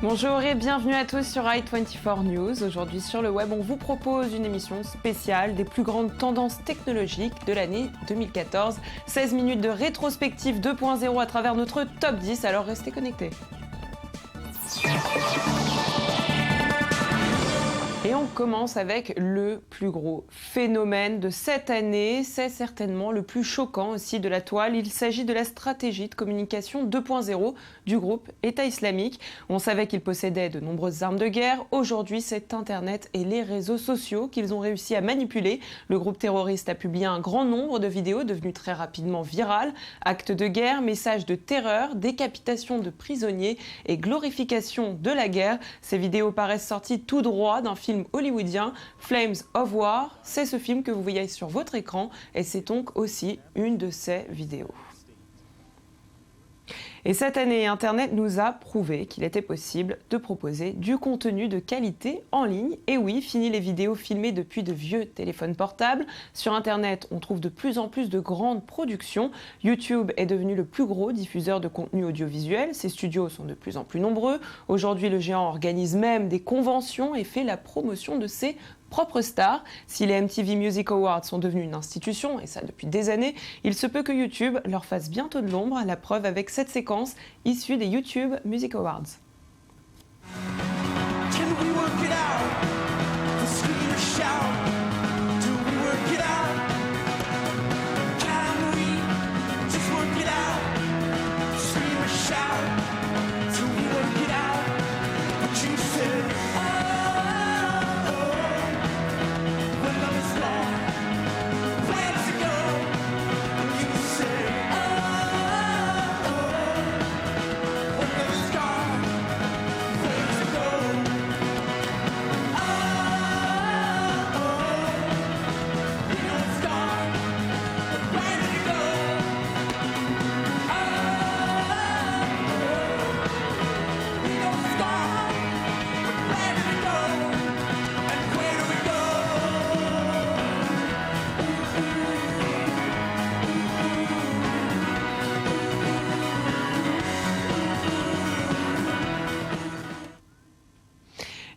Bonjour et bienvenue à tous sur i24 News. Aujourd'hui sur le web, on vous propose une émission spéciale des plus grandes tendances technologiques de l'année 2014. 16 minutes de rétrospective 2.0 à travers notre top 10, alors restez connectés. Et on commence avec le plus gros phénomène de cette année. C'est certainement le plus choquant aussi de la toile. Il s'agit de la stratégie de communication 2.0 du groupe État islamique. On savait qu'ils possédaient de nombreuses armes de guerre. Aujourd'hui, c'est Internet et les réseaux sociaux qu'ils ont réussi à manipuler. Le groupe terroriste a publié un grand nombre de vidéos devenues très rapidement virales. Actes de guerre, messages de terreur, décapitation de prisonniers et glorification de la guerre. Ces vidéos paraissent sorties tout droit d'un film hollywoodien, Flames of War. C'est ce film que vous voyez sur votre écran et c'est donc aussi une de ces vidéos. Et cette année, Internet nous a prouvé qu'il était possible de proposer du contenu de qualité en ligne. Et oui, fini les vidéos filmées depuis de vieux téléphones portables. Sur Internet, on trouve de plus en plus de grandes productions. YouTube est devenu le plus gros diffuseur de contenu audiovisuel. Ses studios sont de plus en plus nombreux. Aujourd'hui, le géant organise même des conventions et fait la promotion de ses propres stars. Si les MTV Music Awards sont devenus une institution, et ça depuis des années, il se peut que YouTube leur fasse bientôt de l'ombre, la preuve avec cette séquence issue des YouTube Music Awards.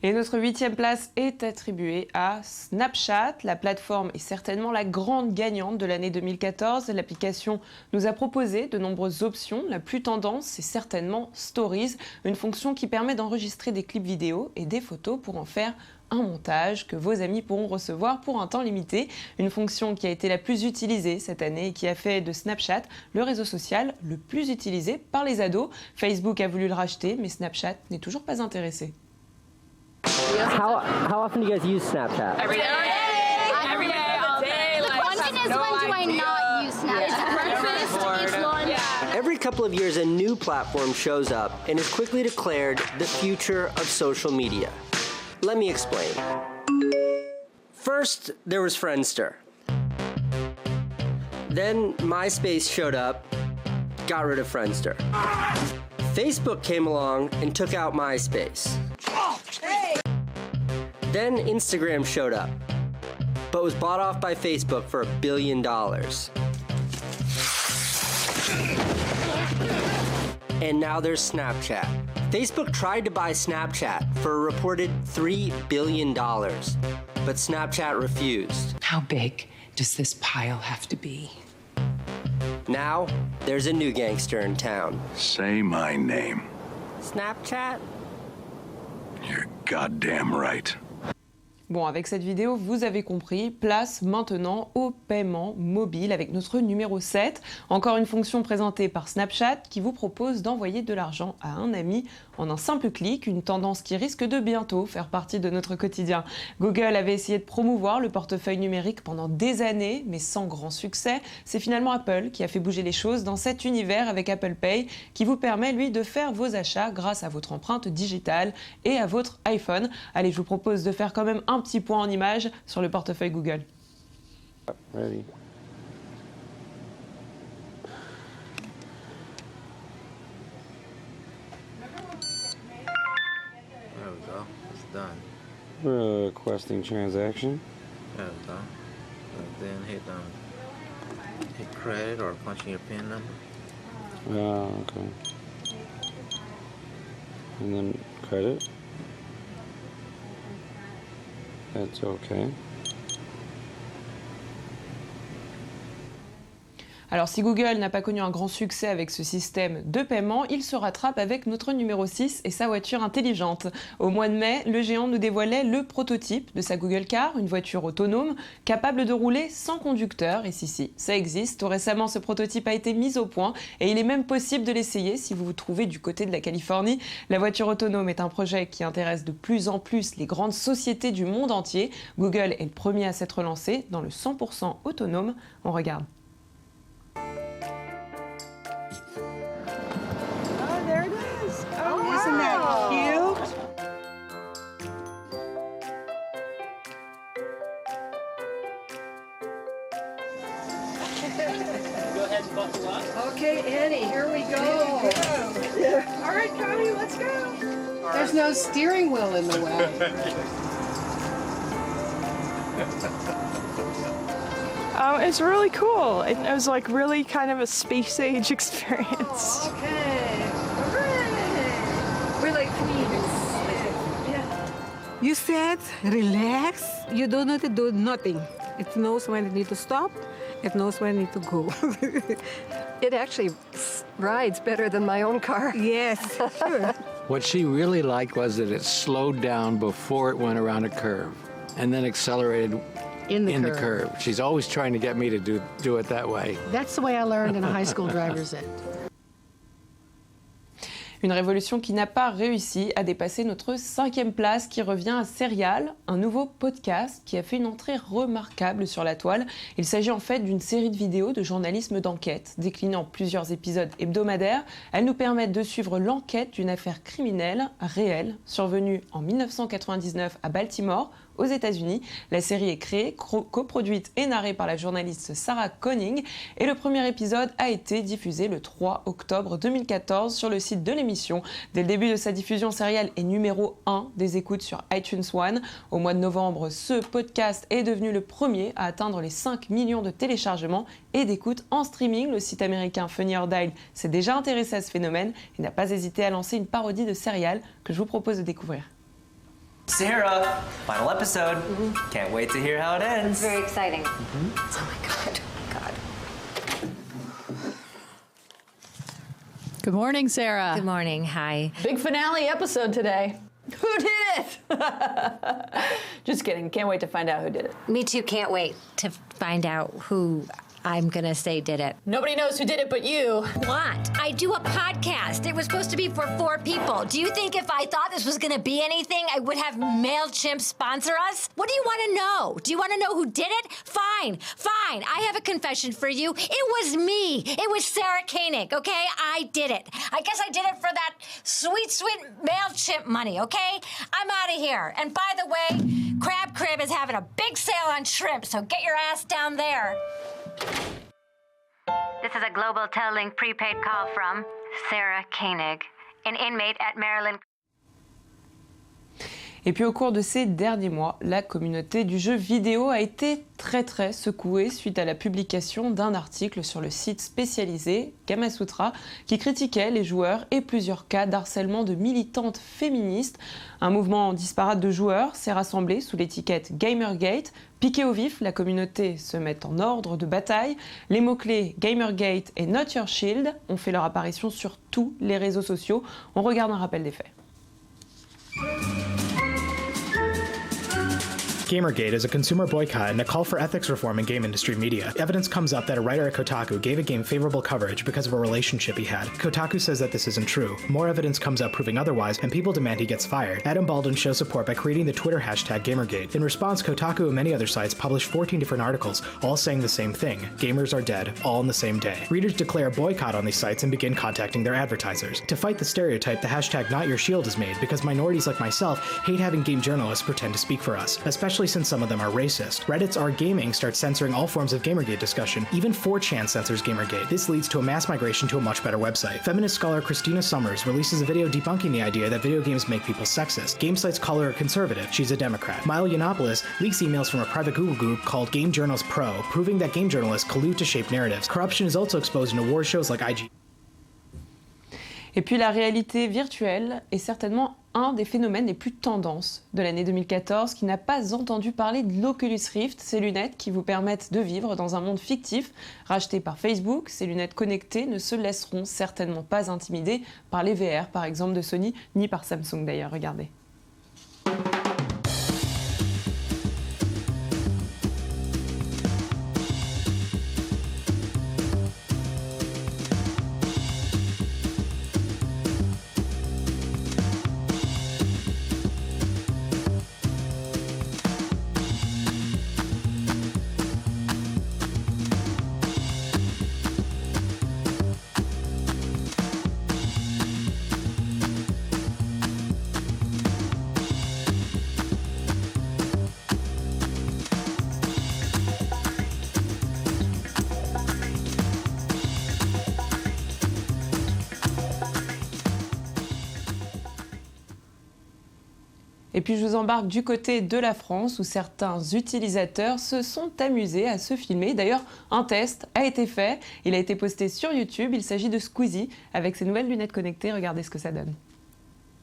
Et notre 8e place est attribuée à Snapchat. La plateforme est certainement la grande gagnante de l'année 2014. L'application nous a proposé de nombreuses options. La plus tendance, c'est certainement Stories, une fonction qui permet d'enregistrer des clips vidéo et des photos pour en faire un montage que vos amis pourront recevoir pour un temps limité. Une fonction qui a été la plus utilisée cette année et qui a fait de Snapchat le réseau social le plus utilisé par les ados. Facebook a voulu le racheter, mais Snapchat n'est toujours pas intéressé. How often do you guys use Snapchat? Every day. Every day, all day. The question is, when do I not use Snapchat? Breakfast, each lunch. Every couple of years, a new platform shows up and is quickly declared the future of social media. Let me explain. First, there was Friendster. Then MySpace showed up, got rid of Friendster. Facebook came along and took out MySpace. Then Instagram showed up, but was bought off by Facebook for $1 billion. And now there's Snapchat. Facebook tried to buy Snapchat for a reported $3 billion, but Snapchat refused. How big does this pile have to be? Now, there's a new gangster in town. Say my name. Snapchat? You're goddamn right. Bon, avec cette vidéo, vous avez compris, place maintenant au paiement mobile avec notre numéro 7. Encore une fonction présentée par Snapchat qui vous propose d'envoyer de l'argent à un ami en un simple clic, une tendance qui risque de bientôt faire partie de notre quotidien. Google avait essayé de promouvoir le portefeuille numérique pendant des années, mais sans grand succès. C'est finalement Apple qui a fait bouger les choses dans cet univers avec Apple Pay, qui vous permet, lui, de faire vos achats grâce à votre empreinte digitale et à votre iPhone. Allez, je vous propose de faire quand même un petit point en image sur le portefeuille Google. Ready. There we go. It's done. Requesting transaction. There we go. Then hit credit or punch in your PIN number. Okay. And then credit. That's okay. Alors si Google n'a pas connu un grand succès avec ce système de paiement, il se rattrape avec notre numéro 6 et sa voiture intelligente. Au mois de mai, le géant nous dévoilait le prototype de sa Google Car, une voiture autonome capable de rouler sans conducteur. Et si, ça existe. Tout récemment, ce prototype a été mis au point et il est même possible de l'essayer si vous vous trouvez du côté de la Californie. La voiture autonome est un projet qui intéresse de plus en plus les grandes sociétés du monde entier. Google est le premier à s'être lancé dans le 100% autonome. On regarde. Isn't that cute? Go ahead and buckle up. Okay, Annie, here we go. All right, Cody, let's go. There's no steering wheel in the way. It's really cool. It was like really kind of a space age experience. Okay. Hooray. We're like queens. Yeah. You said relax. You don't need to do nothing. It knows when it needs to stop. It knows when it needs to go. It actually rides better than my own car. Yes, sure. What she really liked was that it slowed down before it went around a curve and then accelerated in the curve. She's always trying to get me to do it that way. That's the way I learned in a high school driver's ed. Une révolution qui n'a pas réussi à dépasser notre 5e place qui revient à Serial, un nouveau podcast qui a fait une entrée remarquable sur la toile. Il s'agit en fait d'une série de vidéos de journalisme d'enquête, déclinée en plusieurs épisodes hebdomadaires. Elles nous permettent de suivre l'enquête d'une affaire criminelle réelle survenue en 1999 à Baltimore, aux États-Unis. La série est créée, coproduite et narrée par la journaliste Sarah Koenig et le premier épisode a été diffusé le 3 octobre 2014 sur le site de l'émission. Dès le début de sa diffusion, Serial est numéro 1 des écoutes sur iTunes One. Au mois de novembre, ce podcast est devenu le premier à atteindre les 5 millions de téléchargements et d'écoutes en streaming. Le site américain Funny or Die s'est déjà intéressé à ce phénomène et n'a pas hésité à lancer une parodie de Serial que je vous propose de découvrir. Sarah, final episode. Can't wait to hear how it ends. Very exciting. Oh my God. Good morning, Sarah. Good morning. Hi. Big finale episode today. Who did it? Just kidding. Can't wait to find out who did it. Me too. Can't wait to find out who I'm gonna say did it. Nobody knows who did it but you. What? I do a podcast. It was supposed to be for 4 people. Do you think if I thought this was gonna be anything, I would have MailChimp sponsor us? What do you want to know? Do you want to know who did it? Fine. I have a confession for you. It was me. It was Sarah Koenig, okay? I did it. I guess I did it for that sweet MailChimp money, okay? I'm out of here. And by the way, Crab Crib is having a big sale on shrimp, so get your ass down there. This is a Global Telelink prepaid call from Sarah Koenig, an inmate at Maryland. Et puis au cours de ces derniers mois, la communauté du jeu vidéo a été très secouée suite à la publication d'un article sur le site spécialisé Gamasutra qui critiquait les joueurs et plusieurs cas d'harcèlement de militantes féministes. Un mouvement disparate de joueurs s'est rassemblé sous l'étiquette Gamergate. Piqué au vif, la communauté se met en ordre de bataille. Les mots-clés Gamergate et Not Your Shield ont fait leur apparition sur tous les réseaux sociaux. On regarde un rappel des faits. Gamergate is a consumer boycott and a call for ethics reform in game industry media. Evidence comes up that a writer at Kotaku gave a game favorable coverage because of a relationship he had. Kotaku says that this isn't true. More evidence comes up proving otherwise, and people demand he gets fired. Adam Baldwin shows support by creating the Twitter hashtag Gamergate. In response, Kotaku and many other sites published 14 different articles, all saying the same thing. Gamers are dead, all in the same day. Readers declare a boycott on these sites and begin contacting their advertisers. To fight the stereotype, the hashtag NotYourShield is made because minorities like myself hate having game journalists pretend to speak for us, especially since some of them are racist. Reddit's r/Gaming starts censoring all forms of Gamergate discussion. Even 4chan censors Gamergate. This leads to a mass migration to a much better website. Feminist scholar Christina Summers releases a video debunking the idea that video games make people sexist. Game sites call her a conservative. She's a Democrat. Milo Yiannopoulos leaks emails from a private Google group called Game Journals Pro, proving that game journalists collude to shape narratives. Corruption is also exposed in award shows like IG. Et puis la réalité virtuelle est certainement un des phénomènes les plus tendances de l'année 2014. Qui n'a pas entendu parler de l'Oculus Rift, ces lunettes qui vous permettent de vivre dans un monde fictif racheté par Facebook. Ces lunettes connectées ne se laisseront certainement pas intimider par les VR par exemple de Sony, ni par Samsung d'ailleurs, regardez. Et puis je vous embarque du côté de la France où certains utilisateurs se sont amusés à se filmer. D'ailleurs, un test a été fait, il a été posté sur YouTube. Il s'agit de Squeezie avec ses nouvelles lunettes connectées. Regardez ce que ça donne.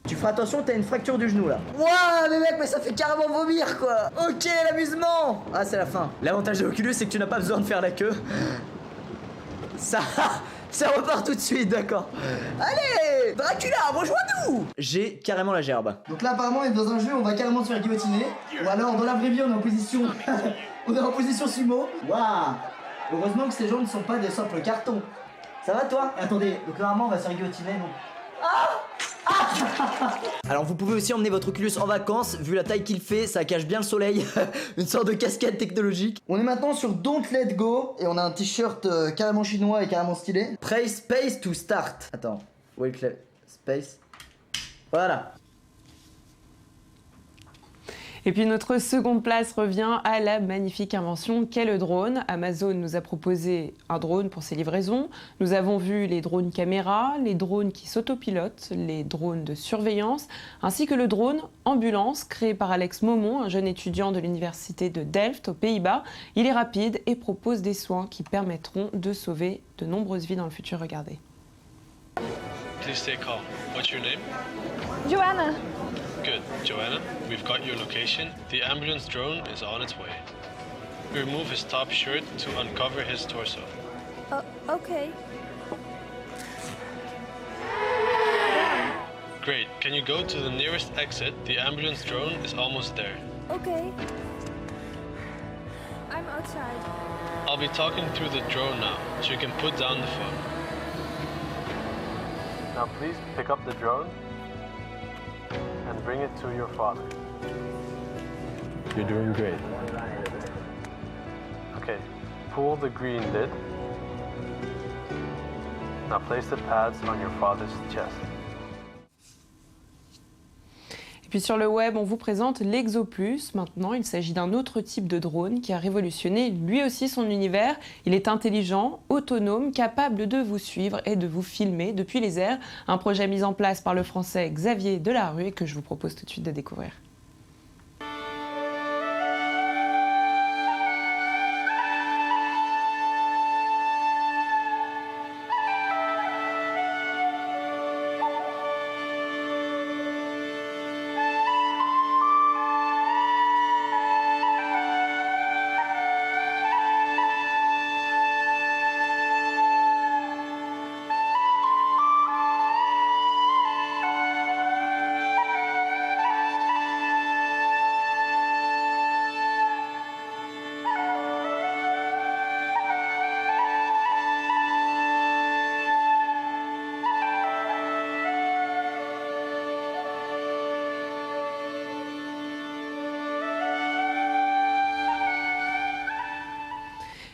Tu feras attention, t'as une fracture du genou là. Wouah, mais mec, mais ça fait carrément vomir quoi. Ok, l'amusement. Ah, c'est la fin. L'avantage de l'Oculus, c'est que tu n'as pas besoin de faire la queue. Ça repart tout de suite, d'accord. Allez, Dracula, rejoins-nous. J'ai carrément la gerbe. Donc là, apparemment, on est dans un jeu, on va carrément se faire guillotiner. Ou alors, dans la vraie vie, on est en position... on est en position sumo. Waouh. Heureusement que ces gens ne sont pas des simples cartons. Ça va, toi? Attendez, donc normalement, on va se faire guillotiner, donc... Alors vous pouvez aussi emmener votre Oculus en vacances, vu la taille qu'il fait, ça cache bien le soleil. Une sorte de casquette technologique. On est maintenant sur Don't Let Go et on a un t-shirt carrément chinois et carrément stylé. Press space to start. Attends, wait, space. Voilà. Et puis notre seconde place revient à la magnifique invention qu'est le drone. Amazon nous a proposé un drone pour ses livraisons. Nous avons vu les drones caméras, les drones qui s'autopilotent, les drones de surveillance, ainsi que le drone ambulance créé par Alex Momon, un jeune étudiant de l'université de Delft aux Pays-Bas. Il est rapide et propose des soins qui permettront de sauver de nombreuses vies dans le futur. Regardez. Please stay calm. What's your name? Joanna. Good, Joanna. We've got your location. The ambulance drone is on its way. Remove his top shirt to uncover his torso. Okay. Great. Can you go to the nearest exit? The ambulance drone is almost there. Okay. I'm outside. I'll be talking through the drone now, so you can put down the phone. Now please pick up the drone and bring it to your father. You're doing great. Okay, pull the green lid. Now place the pads on your father's chest. Et puis sur le web, on vous présente l'Exoplus. Maintenant, il s'agit d'un autre type de drone qui a révolutionné lui aussi son univers. Il est intelligent, autonome, capable de vous suivre et de vous filmer depuis les airs. Un projet mis en place par le français Xavier Delarue et que je vous propose tout de suite de découvrir.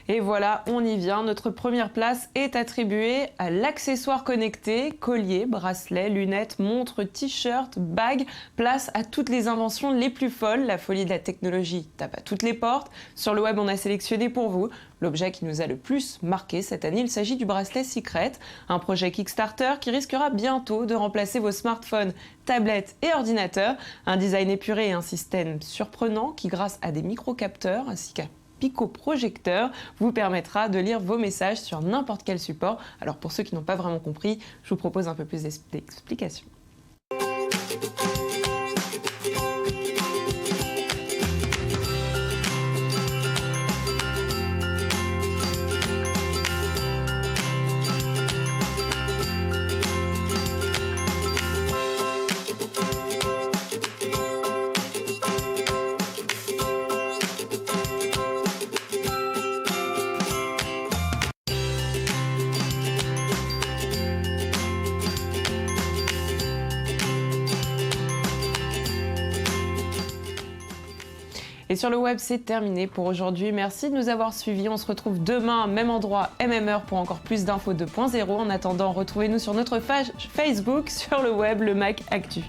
Et voilà, on y vient. Notre première place est attribuée à l'accessoire connecté, collier, bracelet, lunettes, montre, t-shirt, bague. Place à toutes les inventions les plus folles. La folie de la technologie tape à toutes les portes. Sur le web, on a sélectionné pour vous l'objet qui nous a le plus marqué cette année. Il s'agit du bracelet Secret, un projet Kickstarter qui risquera bientôt de remplacer vos smartphones, tablettes et ordinateurs. Un design épuré et un système surprenant qui, grâce à des microcapteurs ainsi qu'à Pico Projecteur vous permettra de lire vos messages sur n'importe quel support. Alors pour ceux qui n'ont pas vraiment compris, je vous propose un peu plus d'explications. Et sur le web, c'est terminé pour aujourd'hui. Merci de nous avoir suivis. On se retrouve demain, même endroit, même heure, pour encore plus d'infos 2.0. En attendant, retrouvez-nous sur notre page Facebook, sur le web, le Mac Actu.